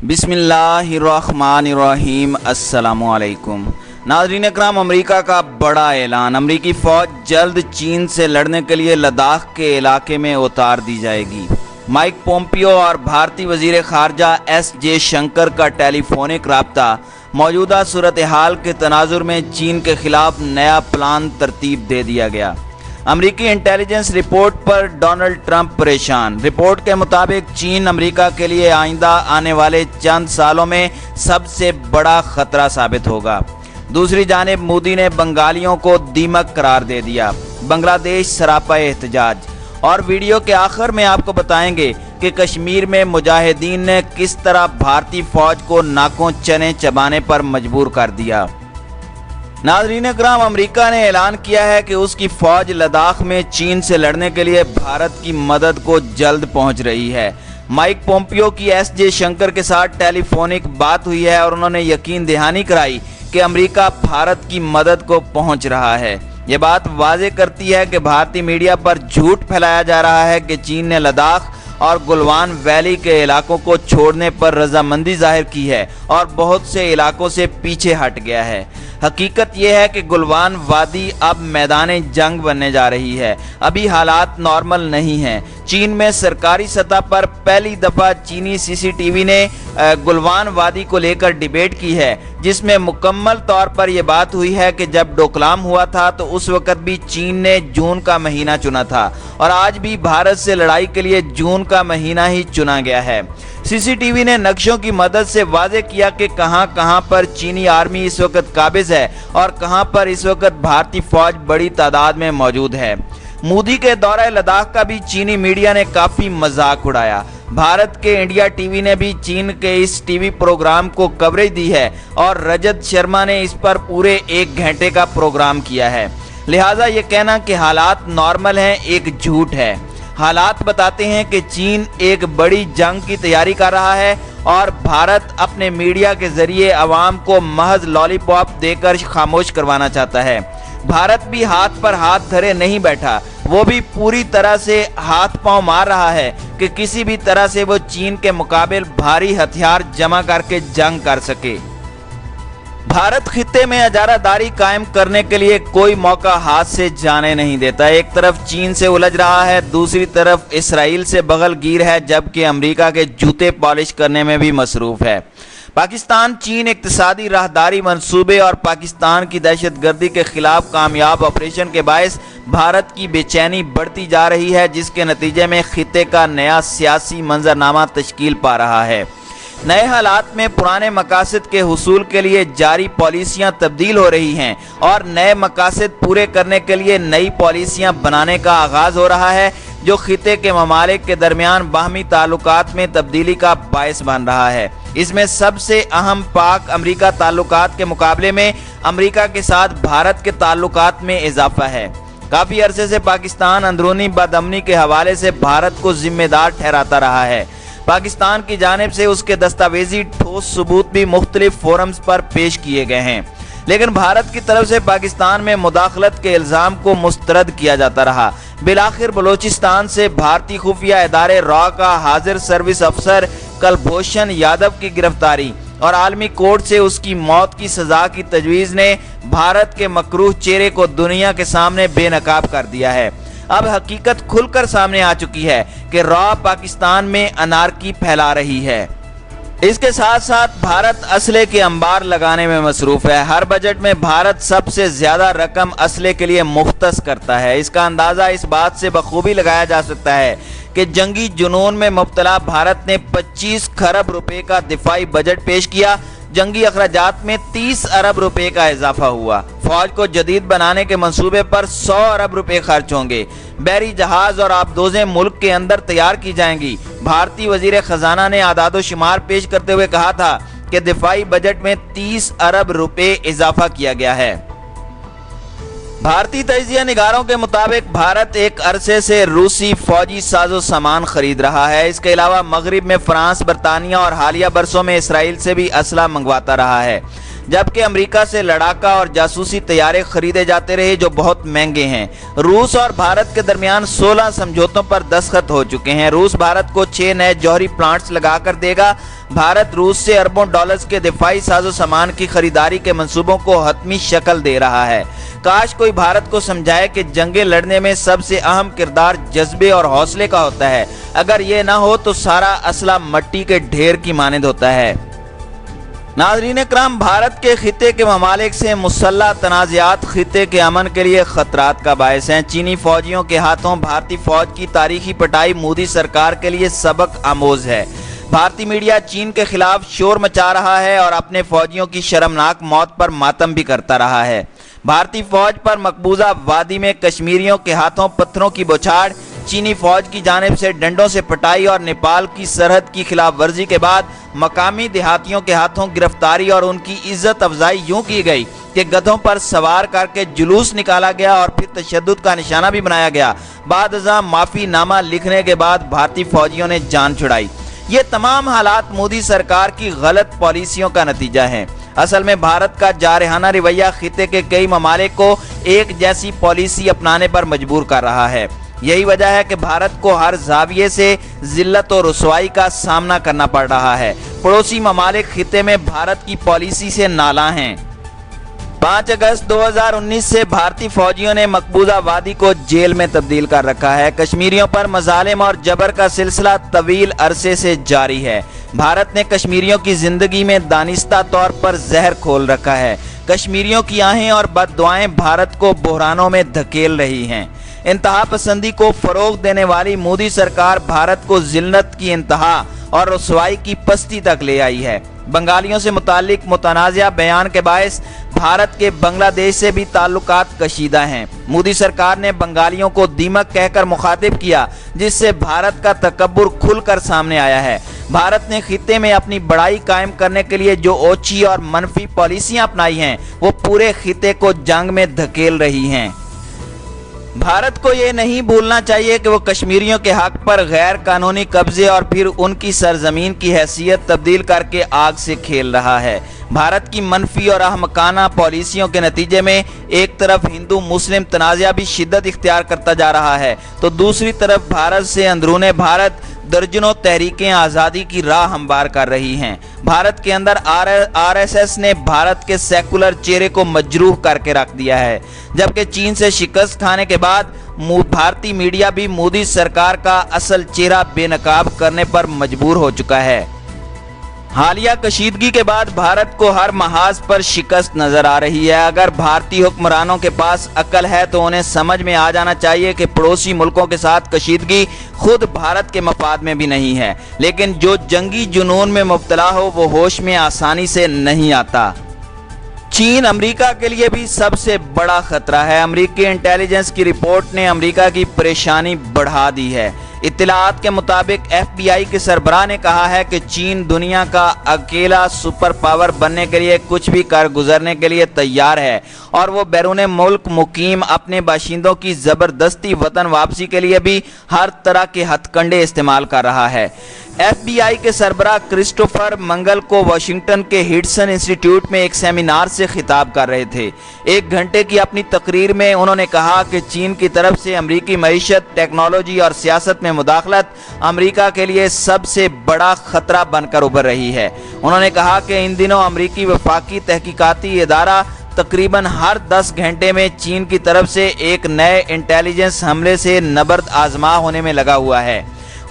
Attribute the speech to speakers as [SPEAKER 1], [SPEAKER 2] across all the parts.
[SPEAKER 1] बिस्मिल्लाहिर्रहमानिर्रहीम। अस्सलामुअलैकुम नाज़रीन अकराम, अमेरिका का बड़ा ऐलान। अमेरिकी फ़ौज जल्द चीन से लड़ने के लिए लद्दाख के इलाके में उतार दी जाएगी। माइक पोम्पियो और भारतीय वज़ीर ख़ारजा एस जयशंकर का टेलीफोनिक रब्ता मौजूदा सूरत हाल के तनाजुर में चीन के खिलाफ नया प्लान तरतीब दे दिया गया। अमरीकी इंटेलिजेंस रिपोर्ट पर डोनाल्ड ट्रंप परेशान। रिपोर्ट के मुताबिक चीन अमेरिका के लिए आइंदा आने वाले चंद सालों में सबसे बड़ा खतरा साबित होगा। दूसरी जानिब मोदी ने बंगालियों को दीमक करार दे दिया। बांग्लादेश सरापा एहतजाज। और वीडियो के आखिर में आपको बताएंगे कि कश्मीर में मुजाहिदीन ने किस तरह भारतीय फौज को नाकों चने चबाने पर मजबूर कर दिया। नाज़रीन अकराम, अमेरिका ने ऐलान किया है कि उसकी फ़ौज लद्दाख में चीन से लड़ने के लिए भारत की मदद को जल्द पहुंच रही है। माइक पोम्पियो की एस जयशंकर के साथ टेलीफोनिक बात हुई है और उन्होंने यकीन दहानी कराई कि अमेरिका भारत की मदद को पहुंच रहा है। ये बात वाज़ेह करती है कि भारतीय मीडिया पर झूठ फैलाया जा रहा है कि चीन ने लद्दाख और गलवान वैली के इलाकों को छोड़ने पर रजामंदी जाहिर की है और बहुत से इलाकों से पीछे हट गया है। हकीकत यह है कि गलवान वादी अब मैदान जंग बनने जा रही है। अभी हालात नॉर्मल नहीं हैं। चीन में सरकारी सतह पर पहली दफ़ा चीनी सीसीटीवी ने गलवान वादी को लेकर डिबेट की है, जिसमें मुकम्मल तौर पर यह बात हुई है कि जब डोकलाम हुआ था तो उस वक़्त भी चीन ने जून का महीना चुना था और आज भी भारत से लड़ाई के लिए जून का महीना ही चुना गया है। सीसीटीवी ने नक्शों की मदद से वाज़ेह किया कि कहां पर चीनी आर्मी इस वक्त काबिज है और कहां पर इस वक्त भारतीय फौज बड़ी तादाद में मौजूद है। मोदी के दौरे लद्दाख का भी चीनी मीडिया ने काफ़ी मजाक उड़ाया। भारत के इंडिया टीवी ने भी चीन के इस टीवी प्रोग्राम को कवरेज दी है और रजत शर्मा ने इस पर पूरे 1 घंटे का प्रोग्राम किया है। लिहाजा ये कहना कि हालात नॉर्मल हैं एक झूठ है। हालात बताते हैं कि चीन एक बड़ी जंग की तैयारी कर रहा है और भारत अपने मीडिया के जरिए अवाम को महज लॉलीपॉप देकर खामोश करवाना चाहता है। भारत भी हाथ पर हाथ धरे नहीं बैठा, वो भी पूरी तरह से हाथ पांव मार रहा है कि किसी भी तरह से वो चीन के मुकाबले भारी हथियार जमा करके जंग कर सके। भारत खित्ते में इजारादारी कायम करने के लिए कोई मौका हाथ से जाने नहीं देता। एक तरफ चीन से उलझ रहा है, दूसरी तरफ इसराइल से बगलगीर है, जबकि अमेरिका के जूते पॉलिश करने में भी मसरूफ है। पाकिस्तान चीन इक्तिसादी राहदारी मंसूबे और पाकिस्तान की दहशतगर्दी के खिलाफ कामयाब ऑपरेशन के बायस भारत की बेचैनी बढ़ती जा रही है, जिसके नतीजे में खित्ते का नया सियासी मंजरनामा तश्कील पा रहा है। नए हालात में पुराने मकासद के हुसूल के लिए जारी पॉलिसियां तब्दील हो रही हैं और नए मकासद पूरे करने के लिए नई पॉलिसियां बनाने का आगाज हो रहा है, जो खित्ते के ममालिक के दरमियान बाहमी ताल्लुकात में तब्दीली का बायस बन रहा है। इसमें सबसे अहम पाक अमरीका ताल्लुकात के मुकाबले में अमरीका के साथ भारत के ताल्लुकात में इजाफा है। काफ़ी अरसे से पाकिस्तान अंदरूनी बदअमनी के हवाले से भारत को जिम्मेदार ठहराता रहा है। पाकिस्तान की जानिब से उसके दस्तावेजी ठोस सबूत भी मुख्तलिफ फोरम्स पर पेश किए गए हैं, लेकिन भारत की तरफ से पाकिस्तान में मुदाखलत के इल्ज़ाम को मुस्तरद किया जाता रहा। बिलाखिर बलोचिस्तान से भारतीय खुफिया इदारे रॉ का हाजिर सर्विस अफसर कुलभूषण यादव की गिरफ्तारी और आलमी कोर्ट से उसकी मौत की सजा की तजवीज़ ने भारत के मकरूह चेहरे को दुनिया के सामने बेनकाब कर दिया है। अब हकीकत खुलकर सामने आ चुकी है कि रॉ पाकिस्तान में अनारकी फैला रही है। इसके साथ साथ भारत असले के अंबार लगाने में मसरूफ है। हर बजट में भारत सबसे ज्यादा रकम असले के लिए मुख्तस करता है। इसका अंदाजा इस बात से बखूबी लगाया जा सकता है कि जंगी जुनून में मुब्तला भारत ने 25 खरब रुपए का दिफाई बजट पेश किया। जंगी अखराजात में 30 अरब रुपए का इजाफा हुआ। फौज को जदीद बनाने के मंसूबे पर 100 अरब रुपए खर्च होंगे। बहरी जहाज और आबदोजें मुल्क के अंदर तैयार की जाएंगी। भारतीय वजीर खजाना ने आदादो शुमार पेश करते हुए कहा था कि दिफाई बजट में 30 अरब रुपए इजाफा किया गया है। भारतीय तजिया निगारों के मुताबिक भारत एक अरसे से रूसी फौजी साजो सामान खरीद रहा है। इसके अलावा मगरिब में फ्रांस, बरतानिया और हालिया बरसों में इसराइल से भी असला मंगवाता रहा है, जबकि अमेरिका से लड़ाका और जासूसी तैयारे खरीदे जाते रहे जो बहुत महंगे हैं। रूस और भारत के दरमियान 16 समझौतों पर दस्तखत हो चुके हैं। रूस भारत को 6 नए जौहरी प्लांट्स लगाकर देगा। भारत रूस से अरबों डॉलर्स के दिफाई साजो सामान की खरीदारी के मंसूबों को हतमी शक्ल दे रहा है। काश कोई भारत को समझाए कि जंगें लड़ने में सबसे अहम किरदार जज्बे और हौसले का होता है। अगर ये ना हो तो सारा असला मट्टी के ढेर की मानद होता है। नाज़रीन इकराम, भारत के खिते के ममालिक से मुसल्लह तनाज़ात खिते के अमन के लिए खतरात का बायस हैं। चीनी फौजियों के हाथों भारतीय फौज की तारीखी पिटाई मोदी सरकार के लिए सबक आमोज है। भारतीय मीडिया चीन के खिलाफ शोर मचा रहा है और अपने फौजियों की शर्मनाक मौत पर मातम भी करता रहा है। भारतीय फौज पर मकबूजा वादी में कश्मीरियों के हाथों पत्थरों की बौछार, चीनी फौज की जानिब से डंडों से पिटाई और नेपाल की सरहद की खिलाफ वर्जी के बाद मकामी देहातियों के हाथों गिरफ्तारी और उनकी इज्जत अफजाई यूं की गई कि गधों पर सवार करके जुलूस निकाला गया और फिर तशद्दुद का निशाना भी बनाया गया। बाद अज़ां माफ़ी नामा लिखने के बाद भारतीय फौजियों ने जान छुड़ाई। ये तमाम हालात मोदी सरकार की गलत पॉलिसियों का नतीजा है। असल में भारत का जारहाना रवैया खिते के कई ममालिक को एक जैसी पॉलिसी अपनाने पर मजबूर कर रहा है। यही वजह है कि भारत को हर जाविये से जिल्लत और रुसवाई का सामना करना पड़ रहा है। पड़ोसी ममालिक खिते में भारत की पॉलिसी से नाला हैं। 5 अगस्त 2019 से भारतीय फौजियों ने मकबूजा वादी को जेल में तब्दील कर रखा है। कश्मीरियों पर मजालिम और जबर का सिलसिला तवील अरसे से जारी है। भारत ने कश्मीरियों की जिंदगी में दानिस्ता तौर पर जहर खोल रखा है। कश्मीरियों की आहें और बददुआएं भारत को बहरानों में धकेल रही हैं। इंतहा पसंदी को फरोग देने वाली मोदी सरकार भारत को जिल्लत की इंतहा और रुसवाई की पस्ती तक ले आई है। बंगालियों से मुतालिक मुतनाज़ा बयान के बायस भारत के बांग्लादेश से भी ताल्लुकात कशीदा हैं। मोदी सरकार ने बंगालियों को दीमक कहकर मुखातिब किया, जिससे भारत का तकब्बुर खुलकर सामने आया है। भारत ने खिते में अपनी बड़ाई कायम करने के लिए जो ओछी और मनफी पॉलिसियां अपनाई हैं, वो पूरे खिते को जंग में धकेल रही हैं। भारत को ये नहीं भूलना चाहिए कि वो कश्मीरियों के हक पर गैर कानूनी कब्जे और फिर उनकी सरजमीन की हैसियत तब्दील करके आग से खेल रहा है। भारत की मनफी और अहमकाना पॉलिसियों के नतीजे में एक तरफ हिंदू मुस्लिम तनाज़ा भी शिद्दत इख्तियार करता जा रहा है, तो दूसरी तरफ भारत से अंदरूने भारत दर्जनों तहरीकें आज़ादी की राह हमवार कर रही हैं। भारत के अंदर आरएसएस ने भारत के सेकुलर चेहरे को मजरूह करके रख दिया है, जबकि चीन से शिकस्त खाने के बाद भारतीय मीडिया भी मोदी सरकार का असल चेहरा बेनकाब करने पर मजबूर हो चुका है। हालिया कशीदगी के बाद भारत को हर महाज पर शिकस्त नजर आ रही है। अगर भारतीय हुक्मरानों के पास अक्ल है तो उन्हें समझ में आ जाना चाहिए कि पड़ोसी मुल्कों के साथ कशीदगी खुद भारत के मफाद में भी नहीं है, लेकिन जो जंगी जुनून में मुब्तला हो वो होश में आसानी से नहीं आता। चीन अमेरिका के लिए भी सबसे बड़ा खतरा है। अमेरिकी इंटेलिजेंस की रिपोर्ट ने अमेरिका की परेशानी बढ़ा दी है। इत्तलाआत के मुताबिक FBI के सरबराह ने कहा है कि चीन दुनिया का अकेला सुपर पावर बनने के लिए कुछ भी कर गुजरने के लिए तैयार है और वो बैरून मुल्क मुकीम अपने बाशिंदों की ज़बरदस्ती वतन वापसी के लिए भी हर तरह के हथकंडे इस्तेमाल कर रहा है। FBI के सरबराह क्रिस्टोफर मंगल को वाशिंगटन के हिडसन इंस्टीट्यूट में एक सेमिनार से खिताब कर रहे थे। 1 घंटे की अपनी तकरीर में उन्होंने कहा कि चीन की तरफ से अमरीकी मईशत, टेक्नोलॉजी और सियासत में मुदाखलत अमेरिका के लिए सबसे बड़ा खतरा बनकर उभर रही है। उन्होंने कहा कि इन दिनों अमरीकी वफाकी तहकीकाती इदारा तकरीबन हर 10 घंटे में चीन की तरफ से एक नए इंटेलिजेंस हमले से नबर्द आजमा होने में लगा हुआ है।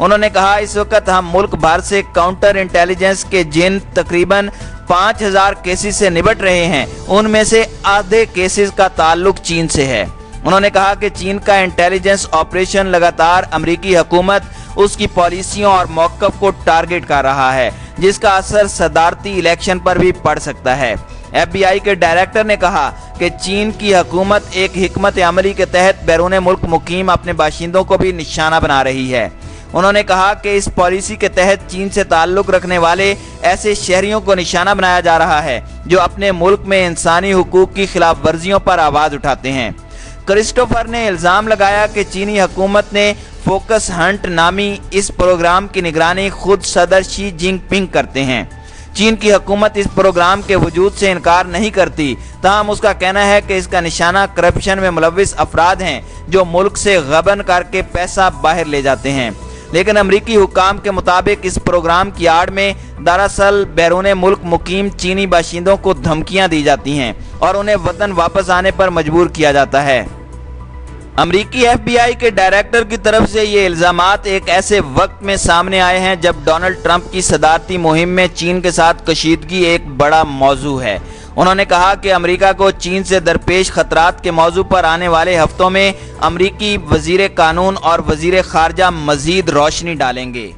[SPEAKER 1] उन्होंने कहा, इस वक्त हम मुल्क भर से काउंटर इंटेलिजेंस के जिन तकरीबन 5000 केसेस से निपट रहे हैं, उनमें से आधे केसेस का ताल्लुक चीन से है। उन्होंने कहा कि चीन का इंटेलिजेंस ऑपरेशन लगातार अमेरिकी हुकूमत, उसकी पॉलिसियों और मौक़िफ़ को टारगेट कर रहा है, जिसका असर सदारती इलेक्शन पर भी पड़ सकता है। FBI के डायरेक्टर ने कहा कि चीन की हुकूमत एक हिकमत अमली के तहत बैरून मुल्क मुकीम अपने बाशिंदों को भी निशाना बना रही है। उन्होंने कहा कि इस पॉलिसी के तहत चीन से ताल्लुक़ रखने वाले ऐसे शहरियों को निशाना बनाया जा रहा है जो अपने मुल्क में इंसानी हुकूक की खिलाफ वर्जियों पर आवाज़ उठाते हैं। क्रिस्टोफर ने इल्ज़ाम लगाया कि चीनी हुकूमत ने फोकस हंट नामी इस प्रोग्राम की निगरानी खुद सदर शी जिनपिंग करते हैं। चीन की हुकूमत इस प्रोग्राम के वजूद से इनकार नहीं करती, ताहम उसका कहना है कि इसका निशाना करप्शन में मुलविस अफराद हैं जो मुल्क से गबन करके पैसा बाहर ले जाते हैं। लेकिन अमरीकी हुकाम के मुताबिक इस प्रोग्राम की आड़ में दरअसल बैरून मुल्क मुकीम चीनी बाशिंदों को धमकियां दी जाती हैं और उन्हें वतन वापस आने पर मजबूर किया जाता है। अमरीकी FBI के डायरेक्टर की तरफ से ये इल्ज़ामात एक ऐसे वक्त में सामने आए हैं जब डोनाल्ड ट्रंप की सदारती मुहिम में चीन के साथ कशीदगी एक बड़ा मौजू है। उन्होंने कहा कि अमेरिका को चीन से दरपेश खतरात के मौजू पर आने वाले हफ्तों में अमरीकी वजीर कानून और वजीर खारजा मजीद रोशनी डालेंगे।